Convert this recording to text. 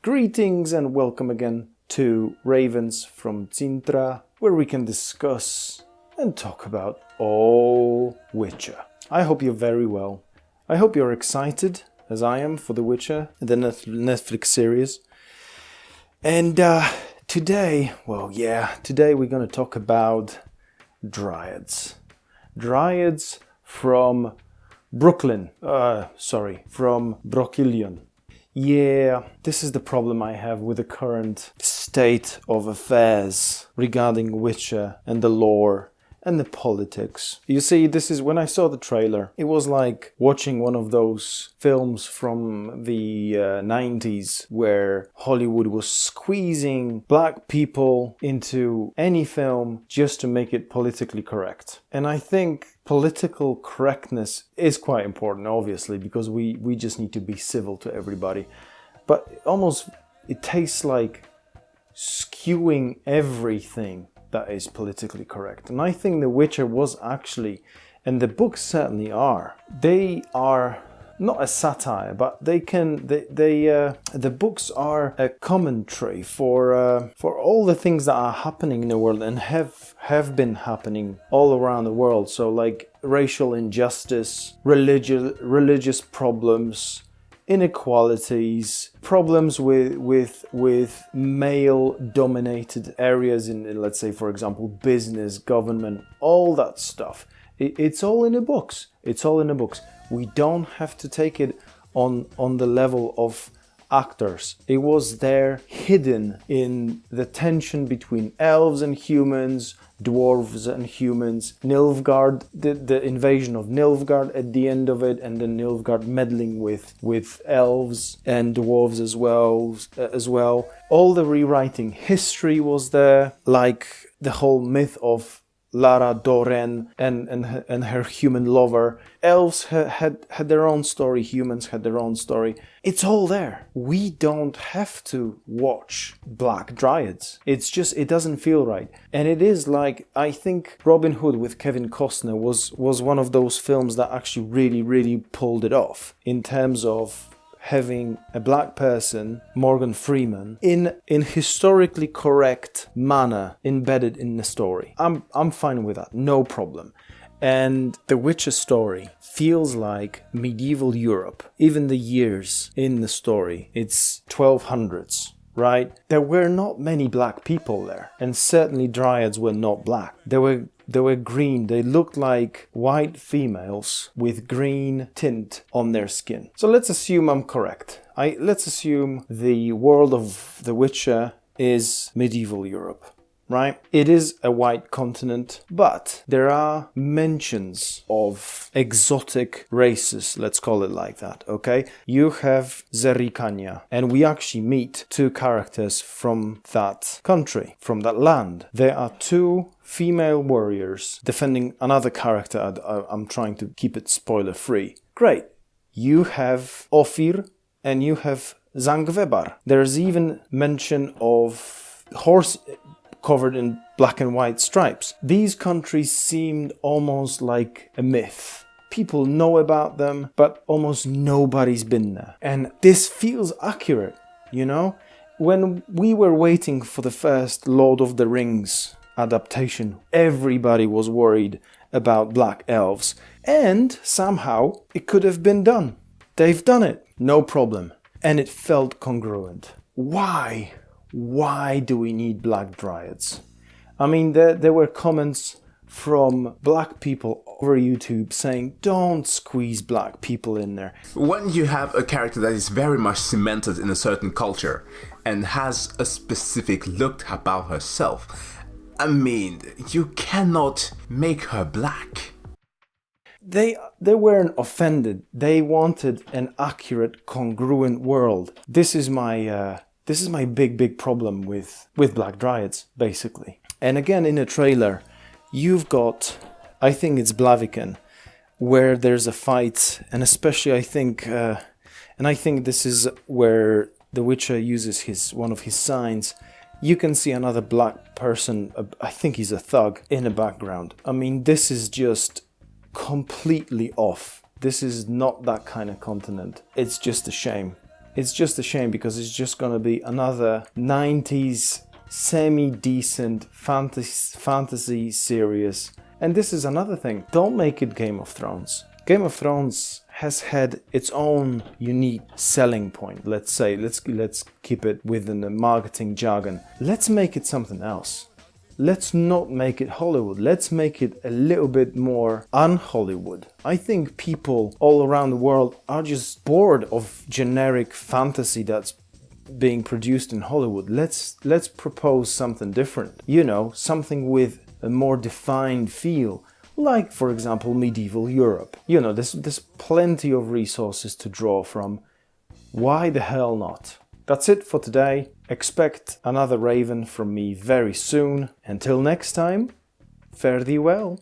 Greetings and welcome again to Ravens from Cintra, where we can discuss and talk about all Witcher. I hope you're very well. I hope you're excited, as I am, for The Witcher, the Netflix series. And today we're going to talk about Dryads. Dryads from from Brokillion. Yeah, this is the problem I have with the current state of affairs regarding Witcher and the lore and the politics. You see, this is when I saw the trailer, it was like watching one of those films from the 90s where Hollywood was squeezing black people into any film just to make it politically correct. And I think political correctness is quite important, obviously, because we just need to be civil to everybody. But almost it tastes like skewing everything that is politically correct. And I think The Witcher was actually, and the books certainly are, they are not a satire, but the books are a commentary for all the things that are happening in the world and have been happening all around the world. So like racial injustice, religious problems, inequalities, problems with male-dominated areas in, let's say, for example, business, government, all that stuff. It's all in the books. It's all in the books. We don't have to take it on the level of actors. It was there, hidden in the tension between elves and humans, dwarves and humans, Nilfgaard, the invasion of Nilfgaard at the end of it, and then Nilfgaard meddling with elves and dwarves as well. All the rewriting history was there, like the whole myth of Lara Dorren and her human lover. Elves had their own story, humans had their own story. It's all there. We don't have to watch Black Dryads. It's just, it doesn't feel right. And it is like, I think Robin Hood with Kevin Costner was one of those films that actually really, really pulled it off in terms of having a black person, Morgan Freeman, in historically correct manner embedded in the story. I'm fine with that, no problem. And the Witcher story feels like medieval Europe. Even the years in the story, it's 1200s. Right? There were not many black people there, and certainly Dryads were not black. They were green. They looked like white females with green tint on their skin. So let's assume I'm correct. Let's assume the world of The Witcher is medieval Europe. Right? It is a white continent, but there are mentions of exotic races, let's call it like that, okay? You have Zerrikania, and we actually meet two characters from that country, from that land. There are two female warriors defending another character. I'm trying to keep it spoiler-free. Great. You have Ofir, and you have Zangwebar. There's even mention of horse covered in black and white stripes. These countries seemed almost like a myth. People know about them, but almost nobody's been there. And this feels accurate, you know? When we were waiting for the first Lord of the Rings adaptation, everybody was worried about black elves. And somehow it could have been done. They've done it, no problem. And it felt congruent. Why? Why do we need black Dryads? I mean, there were comments from black people over YouTube saying, don't squeeze black people in there. When you have a character that is very much cemented in a certain culture and has a specific look about herself, I mean, you cannot make her black. They weren't offended. They wanted an accurate, congruent world. This is my big problem with Black Dryads, basically. And again, in a trailer, you've got, I think it's Blaviken, where there's a fight, and especially I think this is where The Witcher uses one of his signs. You can see another black person, I think he's a thug, in the background. I mean, this is just completely off. This is not that kind of continent. It's just a shame. It's just a shame because it's just gonna be another 90s semi-decent fantasy series. And this is another thing. Don't make it Game of Thrones. Game of Thrones has had its own unique selling point. Let's say, let's keep it within the marketing jargon. Let's make it something else. Let's not make it Hollywood. Let's make it a little bit more un-Hollywood. I think people all around the world are just bored of generic fantasy that's being produced in Hollywood. Let's propose something different. You know, something with a more defined feel. Like, for example, medieval Europe. You know, there's plenty of resources to draw from. Why the hell not? That's it for today. Expect another Raven from me very soon. Until next time, fare thee well.